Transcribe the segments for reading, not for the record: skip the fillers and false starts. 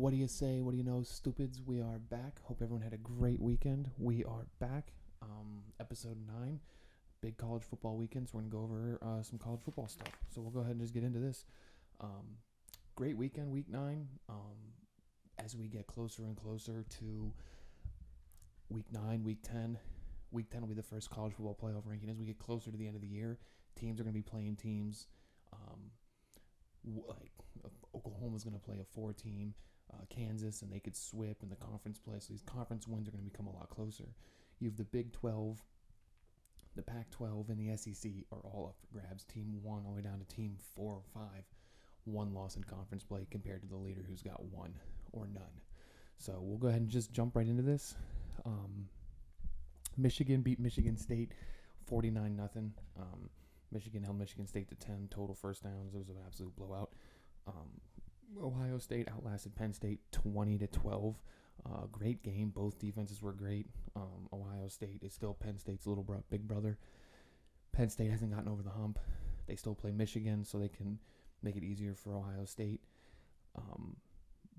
What do you say? What do you know, stupids? We are back. Hope everyone had a great weekend. We are back. Episode 9, big college football weekend. So we're going to go over some college football stuff. So we'll go ahead and just get into this. Great weekend, week 9. As we get closer and closer to week 9, week 10. Week 10 will be the first college football playoff ranking. As we get closer to the end of the year, teams are going to be playing teams. Like Oklahoma's going to play a 4-team. Kansas, and they could swip in the conference play. So these conference wins are going to become a lot closer. You have the Big 12, the Pac-12, and the SEC are all up for grabs. Team 1 all the way down to Team 4 or 5. One loss in conference play compared to the leader who's got one or none. So we'll go ahead and just jump right into this. Michigan beat Michigan State 49-0. Michigan held Michigan State to 10 total first downs. It was an absolute blowout. Ohio State outlasted Penn State 20-12. Great game. Both defenses were great. Ohio State is still Penn State's big brother. Penn State hasn't gotten over the hump. They still play Michigan, so they can make it easier for Ohio State.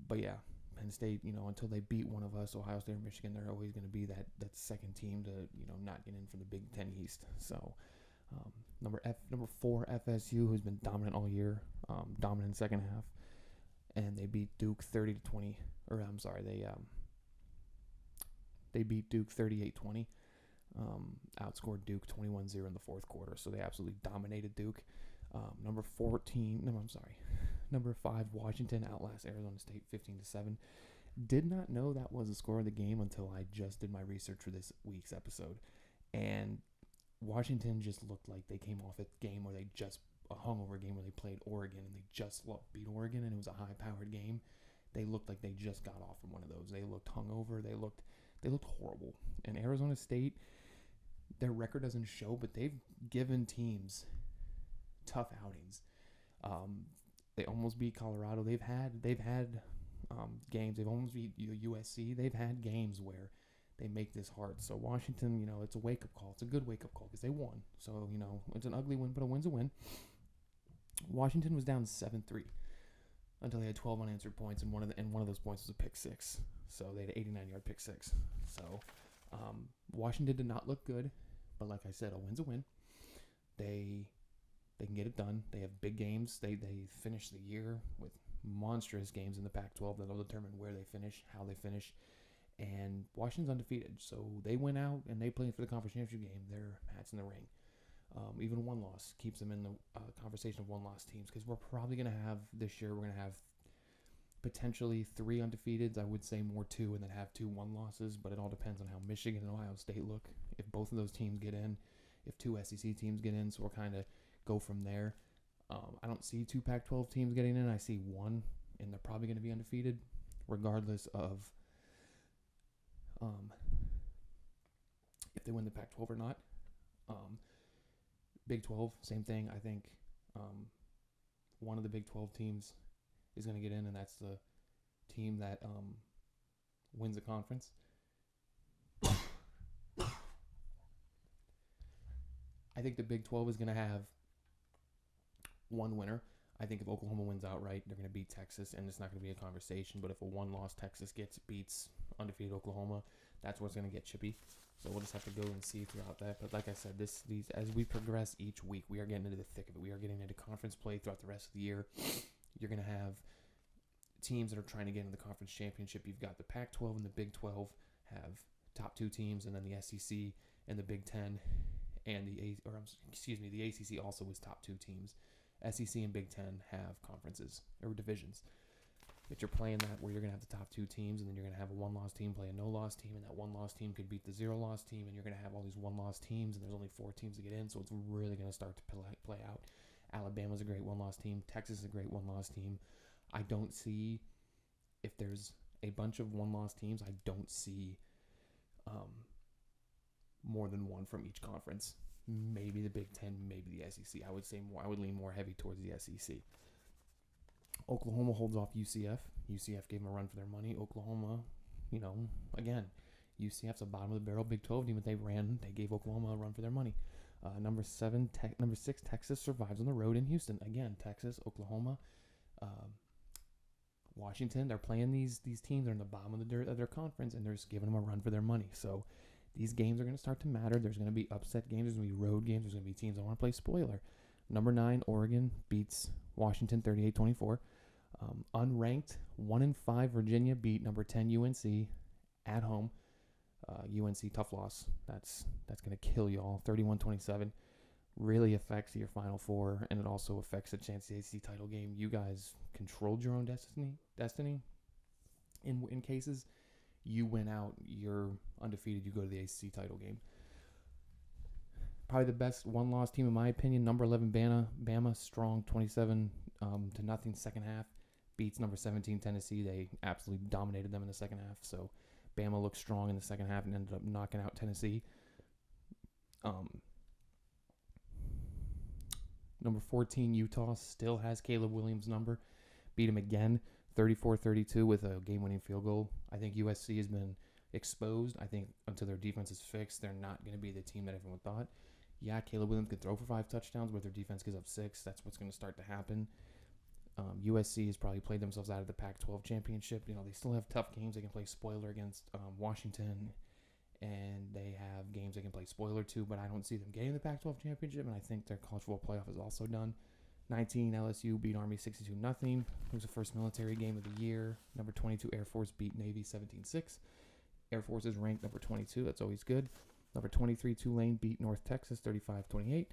But yeah, Penn State, until they beat one of us, Ohio State or Michigan, they're always going to be that second team to, not get in for the Big Ten East. So number 4, FSU, who's been dominant all year, dominant in the second half. And they beat Duke 30-20. Or I'm sorry, they beat Duke 38-20. Outscored Duke 21-0 in the fourth quarter. So they absolutely dominated Duke. Number 5, Washington outlasts Arizona State 15-7. Did not know that was the score of the game until I just did my research for this week's episode. And Washington just looked like they came off a game where they just a hungover game where they played Oregon and they just beat Oregon, and it was a high-powered game. They looked like they just got off from one of those. They looked hungover. They looked horrible. And Arizona State, their record doesn't show, but they've given teams tough outings. They almost beat Colorado. They've had games. They've almost beat USC. They've had games where they make this hard. So Washington, it's a wake-up call. It's a good wake-up call because they won. So, it's an ugly win, but a win's a win. Washington was down 7-3 until they had 12 unanswered points, and one of those points was a pick six. So they had an 89-yard pick six. So Washington did not look good, but like I said, a win's a win. They can get it done. They have big games. They finish the year with monstrous games in the Pac-12 that'll determine where they finish, how they finish. And Washington's undefeated, so they went out and they played for the conference championship game. Their hat's in the ring. Even one loss keeps them in the conversation of one-loss teams, because we're probably going to have this year, we're going to have potentially 3 undefeateds. I would say more 2, and then have 2 1-losses, but it all depends on how Michigan and Ohio State look. If both of those teams get in, if 2 SEC teams get in, so we'll kind of go from there. I don't see 2 Pac-12 teams getting in. I see 1, and they're probably going to be undefeated, regardless of if they win the Pac-12 or not. Big 12, same thing. I think one of the Big 12 teams is going to get in, and that's the team that wins the conference. I think the Big 12 is going to have one winner. I think if Oklahoma wins outright, they're going to beat Texas, and it's not going to be a conversation. But if a one-loss Texas beats undefeated Oklahoma, that's what's going to get chippy. So we'll just have to go and see throughout that. But like I said, these as we progress each week, we are getting into the thick of it. We are getting into conference play throughout the rest of the year. You're going to have teams that are trying to get into the conference championship. You've got the Pac-12 and the Big 12 have top 2 teams, and then the SEC and the Big 10 and the ACC also is top 2 teams. SEC and Big 10 have conferences or divisions. But you're playing that where you're going to have the top 2 teams, and then you're going to have a one-loss team play a no-loss team, and that one-loss team could beat the zero-loss team, and you're going to have all these one-loss teams, and there's only 4 teams to get in, so it's really going to start to play out. Alabama's a great one-loss team. Texas is a great one-loss team. I don't see, if there's a bunch of one-loss teams, I don't see more than one from each conference. Maybe the Big Ten, maybe the SEC. I would lean more heavy towards the SEC. Oklahoma holds off UCF. UCF gave them a run for their money. Oklahoma, again, UCF's a bottom of the barrel Big 12 team, but they gave Oklahoma a run for their money. Number 6, Texas survives on the road in Houston. Again, Texas, Oklahoma, Washington, they're playing these teams that are in the bottom of their conference, and they're just giving them a run for their money. So these games are going to start to matter. There's going to be upset games. There's going to be road games. There's going to be teams that want to play spoiler. Number 9, Oregon beats Washington 38-24. Unranked 1-5 Virginia beat number 10 UNC at home. UNC tough loss. That's going to kill y'all. 31-27. Really affects your Final Four, and it also affects the chance of the ACC title game. You guys controlled your own destiny. In cases, you win out, you're undefeated, you go to the ACC title game. Probably the best one-loss team in my opinion. Number 11 Bama strong 27-0 second half. Beats number 17 Tennessee. They absolutely dominated them in the second half. So Bama looked strong in the second half and ended up knocking out Tennessee. Number 14 Utah still has Caleb Williams' number. Beat him again 34-32 with a game-winning field goal. I think USC has been exposed. I think until their defense is fixed, they're not going to be the team that everyone thought. Yeah, Caleb Williams could throw for 5 touchdowns, but their defense gives up 6. That's what's going to start to happen. USC has probably played themselves out of the Pac-12 championship. They still have tough games. They can play spoiler against Washington, and they have games they can play spoiler too, but I don't see them getting the Pac-12 championship, and I think their college football playoff is also done. 19, LSU beat Army 62-0. It was the first military game of the year. Number 22, Air Force beat Navy 17-6. Air Force is ranked number 22. That's always good. Number 23, Tulane beat North Texas 35-28.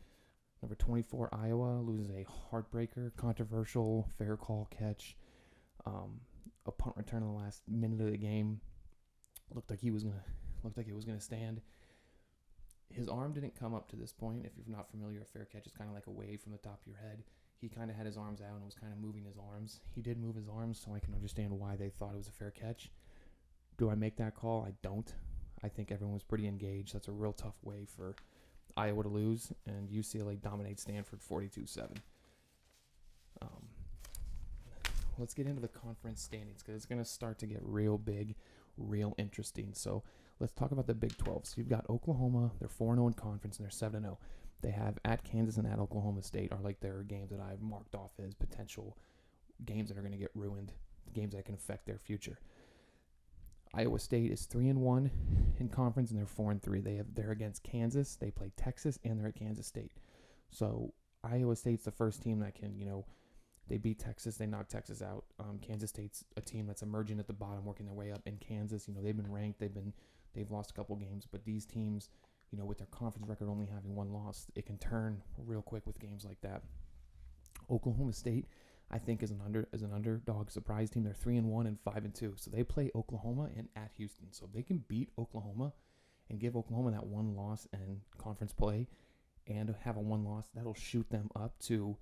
Number 24, Iowa loses a heartbreaker, controversial, fair call catch. A punt return in the last minute of the game. Looked like it was gonna stand. His arm didn't come up to this point. If you're not familiar, a fair catch is kind of like a wave from the top of your head. He kind of had his arms out and was kind of moving his arms. He did move his arms, so I can understand why they thought it was a fair catch. Do I make that call? I don't. I think everyone was pretty engaged. That's a real tough way for Iowa to lose, and UCLA dominates Stanford 42-7. Let's get into the conference standings because it's going to start to get real big, real interesting. So let's talk about the Big 12. So you've got Oklahoma. They're 4-0 in conference, and they're 7-0. They have at Kansas and at Oklahoma State are like their games that I've marked off as potential games that are going to get ruined, games that can affect their future. Iowa State is 3-1 in conference, and they're 4-3. They're against Kansas. They play Texas, and they're at Kansas State. So Iowa State's the first team that can, they beat Texas. They knocked Texas out. Kansas State's a team that's emerging at the bottom, working their way up. In Kansas, they've been ranked. They've lost a couple games, but these teams, with their conference record only having 1 loss, it can turn real quick with games like that. Oklahoma State, I think, is an underdog surprise team. They're 3-1 and 5-2. So they play Oklahoma and at Houston. So if they can beat Oklahoma and give Oklahoma that 1 loss and conference play and have a 1 loss, that'll shoot them up to,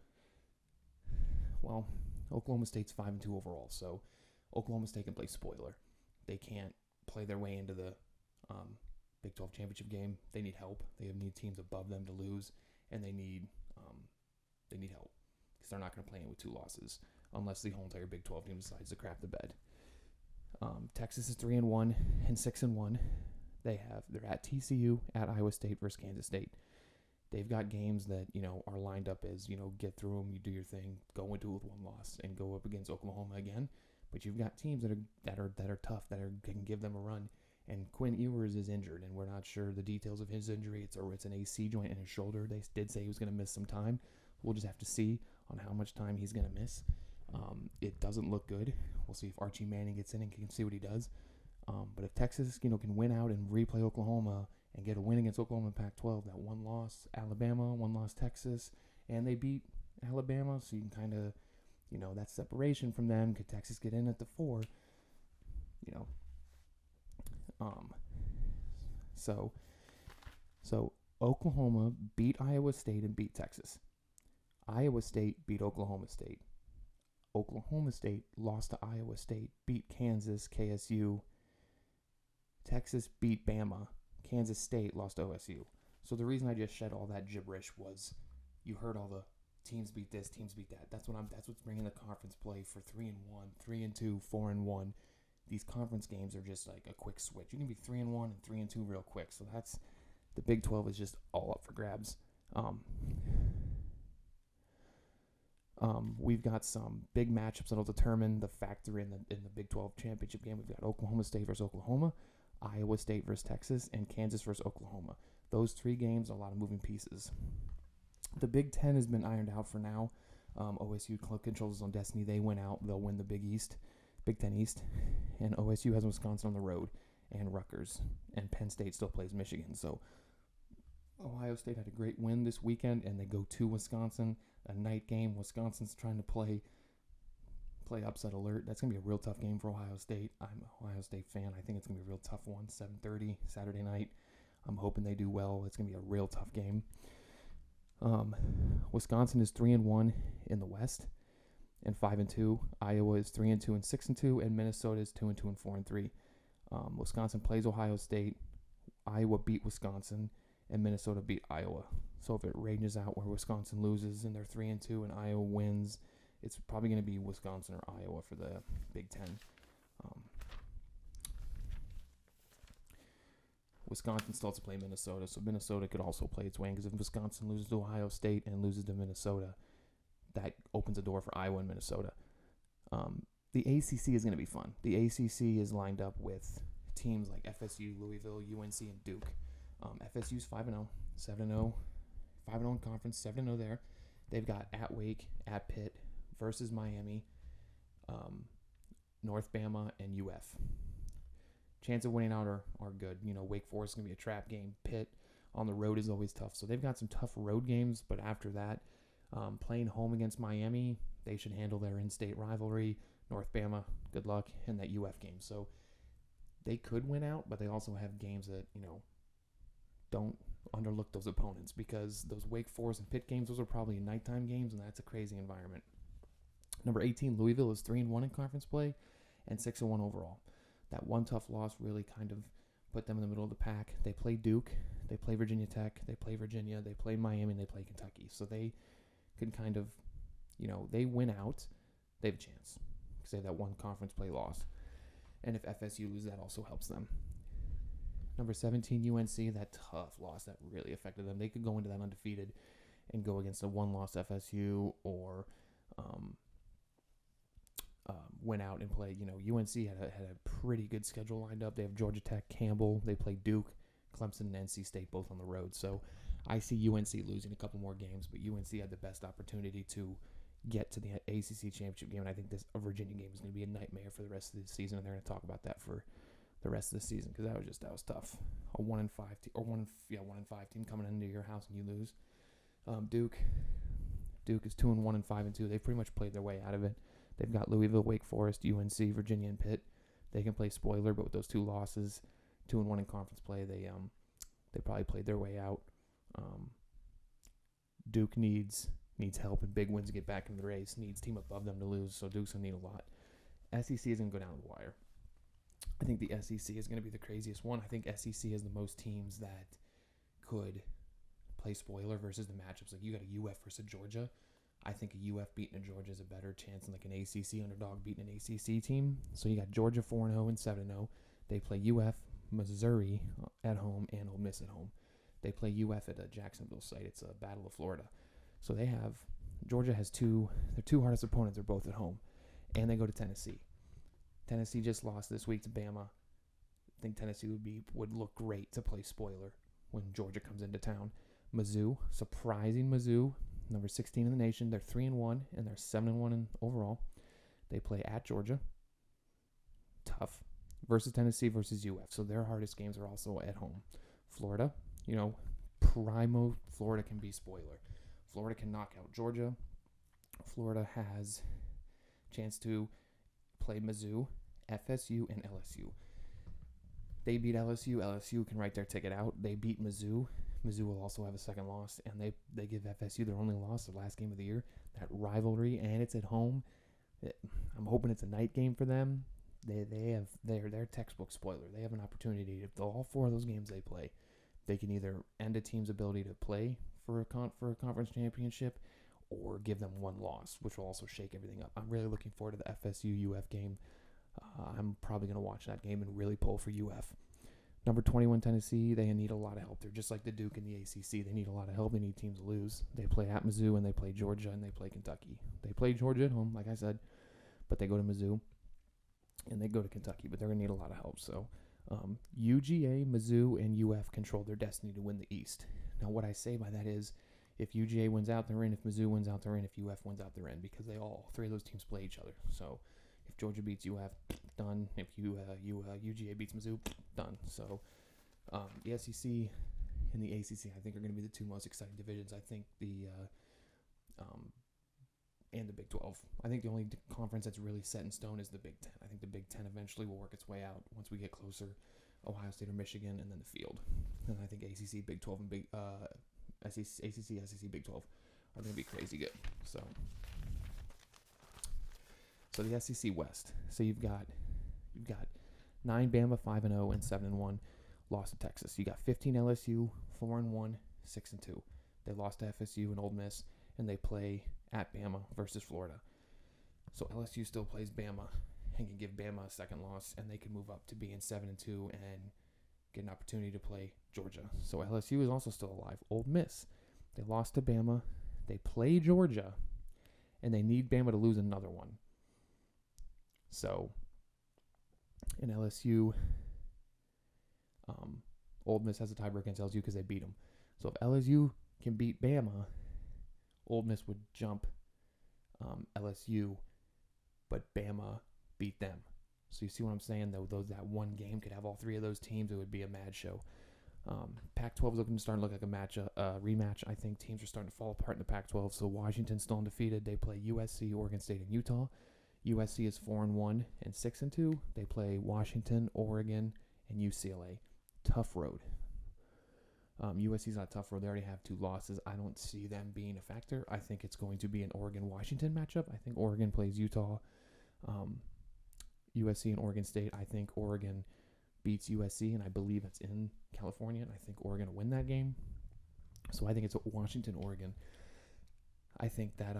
Oklahoma State's 5-2 overall. So Oklahoma State can play spoiler. They can't play their way into the Big 12 championship game. They need help. They need teams above them to lose, and they need help. They're not going to play it with 2 losses unless the whole entire Big 12 team decides to crap the bed. Texas is 3-1 and 6-1. They're at TCU, at Iowa State versus Kansas State. They've got games that are lined up as get through them, you do your thing, go into it with 1 loss, and go up against Oklahoma again. But you've got teams that are tough, that can give them a run. And Quinn Ewers is injured, and we're not sure the details of his injury. It's an AC joint in his shoulder. They did say he was going to miss some time. We'll just have to see on how much time he's going to miss. It doesn't look good. We'll see if Archie Manning gets in and can see what he does. But if Texas, can win out and replay Oklahoma and get a win against Oklahoma in Pac-12, that 1 loss Alabama, 1 loss Texas, and they beat Alabama, so you can kind of, that separation from them. Could Texas get in at the 4? So Oklahoma beat Iowa State and beat Texas. Iowa State beat Oklahoma State. Oklahoma State lost to Iowa State, beat Kansas, KSU. Texas beat Bama. Kansas State lost to OSU. So the reason I just shed all that gibberish was you heard all the teams beat this, teams beat that. That's what's bringing the conference play for 3-1, 3-2, 4-1. These conference games are just like a quick switch. You can be 3-1 and 3-2 real quick. So that's the Big 12 is just all up for grabs. We've got some big matchups that'll determine the factor in the Big 12 championship game. We've got Oklahoma State versus Oklahoma, Iowa State versus Texas, and Kansas versus Oklahoma. Those 3 games, a lot of moving pieces. The Big Ten has been ironed out for now. OSU controls his own destiny. They win out. They'll win the Big Ten East. And OSU has Wisconsin on the road and Rutgers. And Penn State still plays Michigan. So Ohio State had a great win this weekend, and they go to Wisconsin. A night game. Wisconsin's trying to play upset alert. That's going to be a real tough game for Ohio State. I'm an Ohio State fan. I think it's going to be a real tough one. 7:30 Saturday night. I'm hoping they do well. It's going to be a real tough game. Wisconsin is 3-1 in the West and 5-2. Iowa is 3-2 and 6-2, and Minnesota is 2-2 and 4-3. Wisconsin plays Ohio State. Iowa beat Wisconsin, and Minnesota beat Iowa. So if it ranges out where Wisconsin loses and they're 3-2 and Iowa wins, it's probably going to be Wisconsin or Iowa for the Big Ten. Wisconsin still has to play Minnesota, so Minnesota could also play its way, because if Wisconsin loses to Ohio State and loses to Minnesota, that opens a door for Iowa and Minnesota. The ACC is going to be fun. The ACC is lined up with teams like FSU, Louisville, UNC, and Duke. FSU's 5-0, 7-0, 5-0 in conference, 7-0 there. They've got at Wake, at Pitt, versus Miami, North Bama, and UF. Chance of winning out are good. Wake Forest is going to be a trap game. Pitt on the road is always tough. So they've got some tough road games, but after that, playing home against Miami, they should handle their in-state rivalry. North Bama, good luck, and that UF game. So they could win out, but they also have games that, don't underlook those opponents, because those Wake Forest and Pitt games, those are probably nighttime games, and that's a crazy environment. Number 18, Louisville is 3-1 in conference play and 6-1 overall. That one tough loss really kind of put them in the middle of the pack. They play Duke, they play Virginia Tech, they play Virginia, they play Miami, and they play Kentucky. So they can kind of, they win out, they have a chance because they have that one conference play loss. And if FSU loses, that also helps them. Number 17, UNC, that tough loss that really affected them. They could go into that undefeated and go against a one-loss FSU, or went out and played. UNC had a pretty good schedule lined up. They have Georgia Tech, Campbell. They play Duke, Clemson, and NC State both on the road. So I see UNC losing a couple more games, but UNC had the best opportunity to get to the ACC championship game. And I think this Virginia game is going to be a nightmare for the rest of the season, and they're going to talk about that for the rest of the season, because that was tough. A 1-5 team, or 1-5 team coming into your house and you lose. Duke is 2-1 and 5-2. They've pretty much played their way out of it. They've got Louisville, Wake Forest, UNC, Virginia, and Pitt. They can play spoiler, but with those 2 losses, 2-1 in conference play, they probably played their way out. Duke needs help and big wins to get back in the race. Needs team above them to lose, so Duke's gonna need a lot. SEC is gonna go down the wire. I think the SEC is gonna be the craziest one. I think SEC has the most teams that could play spoiler versus the matchups. Like, you got a UF versus Georgia. I think a UF beating a Georgia is a better chance than like an ACC underdog beating an ACC team. So you got Georgia 4-0 and 7-0. They play UF, Missouri at home, and Ole Miss at home. They play UF at a Jacksonville site. It's a Battle of Florida. So Georgia has their 2 hardest opponents are both at home. And they go to Tennessee. Tennessee just lost this week to Bama. I think Tennessee would look great to play spoiler when Georgia comes into town. Mizzou, surprising Mizzou, number 16 in the nation. They're 3-1 and they're 7-1 in overall. They play at Georgia. Tough. Versus Tennessee versus UF. So their hardest games are also at home. Florida, primo Florida can be spoiler. Florida can knock out Georgia. Florida has a chance to play Mizzou, FSU, and LSU. They beat LSU. LSU can write their ticket out. They beat Mizzou. Mizzou will also have a second loss, and they give FSU their only loss, the last game of the year. That rivalry, and it's at home. I'm hoping it's a night game for them. They have their textbook spoiler. They have an opportunity to all 4 of those games they play. They can either end a team's ability to play for a conference championship, or give them 1 loss, which will also shake everything up. I'm really looking forward to the FSU UF game. I'm probably going to watch that game and really pull for UF. Number 21, Tennessee, they need a lot of help. They're just like the Duke and the ACC. They need a lot of help. They need teams to lose. They play at Mizzou, and they play Georgia, and they play Kentucky. They play Georgia at home, like I said, but they go to Mizzou, and they go to Kentucky, but they're going to need a lot of help. So UGA, Mizzou, and UF control their destiny to win the East. Now, what I say by that is if UGA wins out, they're in. If Mizzou wins out, they're in. If UF wins out, they're in, because all three of those teams play each other. So if Georgia beats UF, done. If UGA beats Mizzou, done. So the SEC and the ACC, I think, are going to be the two most exciting divisions. I think and the Big 12. I think the only conference that's really set in stone is the Big 10. I think the Big 10 eventually will work its way out once we get closer. Ohio State or Michigan, and then the field. And I think ACC, Big 12, and SEC, Big 12 are going to be crazy good. So the SEC West. So you've got 9 Bama, 5-0, and 7-1, lost to Texas. You got 15 LSU, 4-1, 6-2. They lost to FSU and Ole Miss, and they play at Bama versus Florida. So LSU still plays Bama and can give Bama a second loss, and they can move up to being 7-2 and get an opportunity to play Georgia. So LSU is also still alive. Ole Miss, they lost to Bama, they play Georgia, and they need Bama to lose another one. So in LSU, Ole Miss has a tiebreak against LSU because they beat them. So if LSU can beat Bama, Ole Miss would jump LSU, but Bama beat them. So you see what I'm saying? Though that one game could have all three of those teams, it would be a mad show. Pac-12 is looking to start to look like a rematch. I think teams are starting to fall apart in the Pac-12. So Washington's still undefeated. They play USC, Oregon State, and Utah. USC is 4-1 and 6-2. They play Washington, Oregon, and UCLA. Tough road. USC's not a tough road. They already have 2 losses. I don't see them being a factor. I think it's going to be an Oregon-Washington matchup. I think Oregon plays Utah. USC and Oregon State. I think Oregon beats USC, and I believe it's in California, and I think Oregon will win that game. So I think it's Washington-Oregon. I think that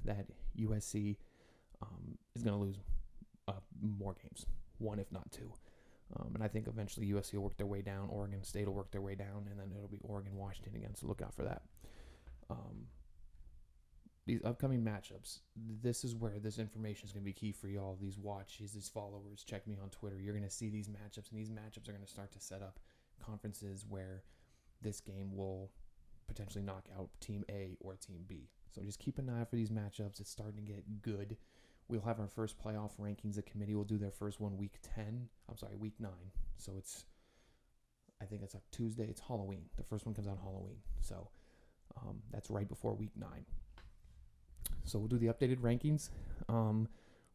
that USC is going to lose more games, 1 if not 2. And I think eventually USC will work their way down, Oregon State will work their way down, and then it'll be Oregon-Washington again, so look out for that. These upcoming matchups, this is where this information is going to be key for y'all, these watches, these followers. Check me on Twitter. You're going to see these matchups, and these matchups are going to start to set up conferences where this game will potentially knock out Team A or Team B. So just keep an eye out for these matchups. It's starting to get good. We'll have our first playoff rankings. The committee will do their first one week 9. So I think it's a Tuesday. It's Halloween. The first one comes out Halloween. So that's right before week 9. So we'll do the updated rankings.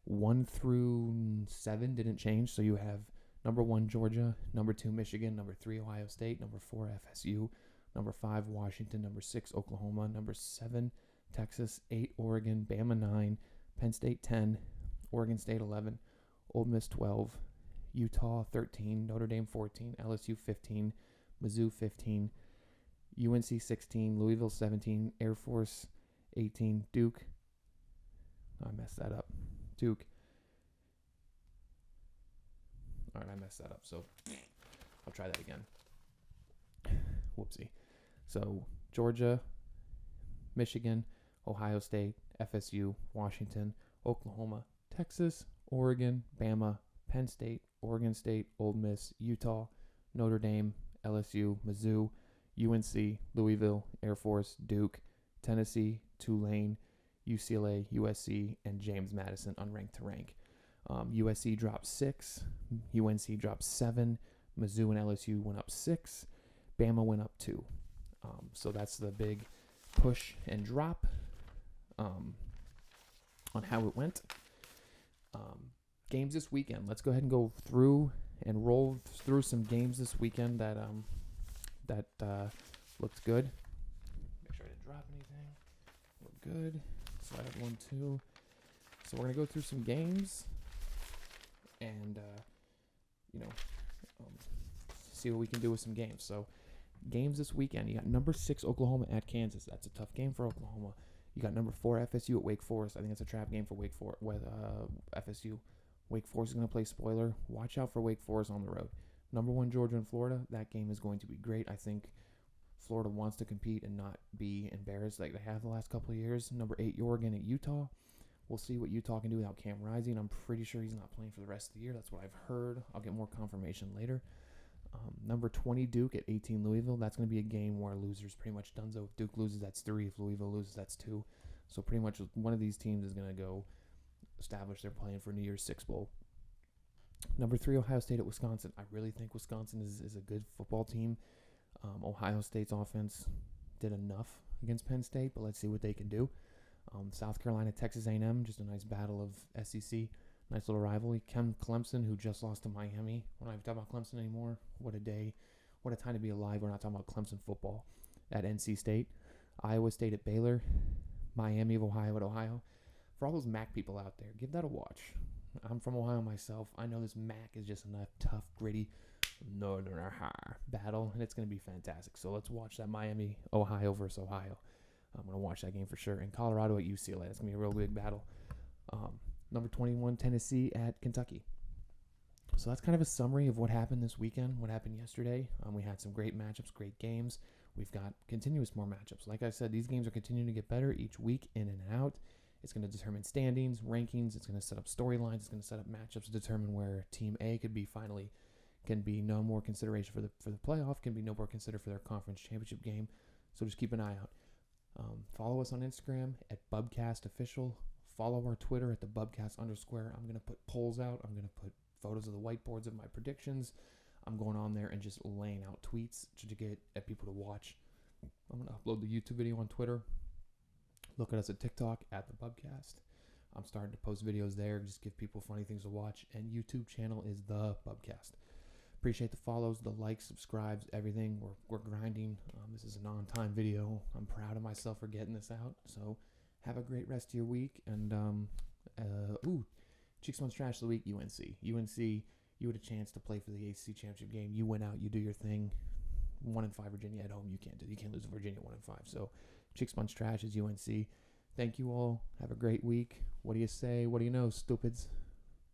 1 through 7 didn't change. So you have number 1, Georgia, number 2, Michigan, number 3, Ohio State, number 4, FSU, number 5, Washington, number 6, Oklahoma, number 7, Texas, 8, Oregon, Bama 9, Penn State 10, Oregon State 11, Ole Miss 12, Utah 13, Notre Dame 14, LSU 15, Mizzou 15, UNC 16, Louisville 17, Air Force 18, Duke. I messed that up. Duke. All right, I messed that up. So I'll try that again. Whoopsie. So Georgia, Michigan, Ohio State, FSU, Washington, Oklahoma, Texas, Oregon, Bama, Penn State, Oregon State, Ole Miss, Utah, Notre Dame, LSU, Mizzou, UNC, Louisville, Air Force, Duke, Tennessee, Tulane, UCLA, USC, and James Madison unranked to rank. USC dropped 6, UNC dropped 7, Mizzou and LSU went up 6, Bama went up 2. So that's the big push and drop on how it went. Games this weekend. Let's go ahead and go through and roll through some games this weekend that looked good. Make sure I didn't drop anything. We're good. Slide up 1, 2. So we're gonna go through some games and see what we can do with some games. So games this weekend. You got number 6 Oklahoma at Kansas. That's a tough game for Oklahoma. You got number 4 FSU at Wake Forest. I think it's a trap game for Wake Forest with FSU. Wake Forest is going to play spoiler. Watch out for Wake Forest on the road. Number 1, Georgia and Florida. That game is going to be great. I think Florida wants to compete and not be embarrassed like they have the last couple of years. Number 8, Oregon at Utah. We'll see what Utah can do without Cam Rising. I'm pretty sure he's not playing for the rest of the year. That's what I've heard. I'll get more confirmation later. Number 20, Duke at 18, Louisville. That's going to be a game where losers pretty much done. So if Duke loses, that's 3. If Louisville loses, that's 2. So pretty much one of these teams is going to go establish they're playing for New Year's Six Bowl. Number 3, Ohio State at Wisconsin. I really think Wisconsin is a good football team. Ohio State's offense did enough against Penn State, but let's see what they can do. South Carolina, Texas A&M, just a nice battle of SEC. Nice little rivalry. Clemson, who just lost to Miami. We're not even talking about Clemson anymore. What a day. What a time to be alive. We're not talking about Clemson football at NC State. Iowa State at Baylor. Miami of Ohio at Ohio. For all those MAC people out there, give that a watch. I'm from Ohio myself. I know this MAC is just a tough, gritty Northern battle, and it's going to be fantastic. So let's watch that Miami, Ohio versus Ohio. I'm going to watch that game for sure. And Colorado at UCLA. It's going to be a real big battle. Number 21, Tennessee at Kentucky. So that's kind of a summary of what happened this weekend, what happened yesterday. We had some great matchups, great games. We've got continuous more matchups. Like I said, these games are continuing to get better each week in and out. It's going to determine standings, rankings. It's going to set up storylines. It's going to set up matchups to determine where Team A can be no more consideration for the playoff, can be no more considered for their conference championship game. So just keep an eye out. Follow us on Instagram at Bubcast Official. Follow our Twitter at the Bubcast _. I'm going to put polls out. I'm going to put photos of the whiteboards of my predictions. I'm going on there and just laying out tweets to get at people to watch. I'm going to upload the YouTube video on Twitter. Look at us at TikTok at the Bubcast. I'm starting to post videos there. Just give people funny things to watch. And YouTube channel is the Bubcast. Appreciate the follows, the likes, subscribes, everything. We're grinding. This is an on-time video. I'm proud of myself for getting this out. So have a great rest of your week. And, Cheeks One's Trash of the Week, UNC. UNC, you had a chance to play for the ACC Championship game. You went out, you do your thing. 1-5 Virginia at home, you can't lose to Virginia 1-5. So Cheeks One's Trash is UNC. Thank you all. Have a great week. What do you say? What do you know, stupids?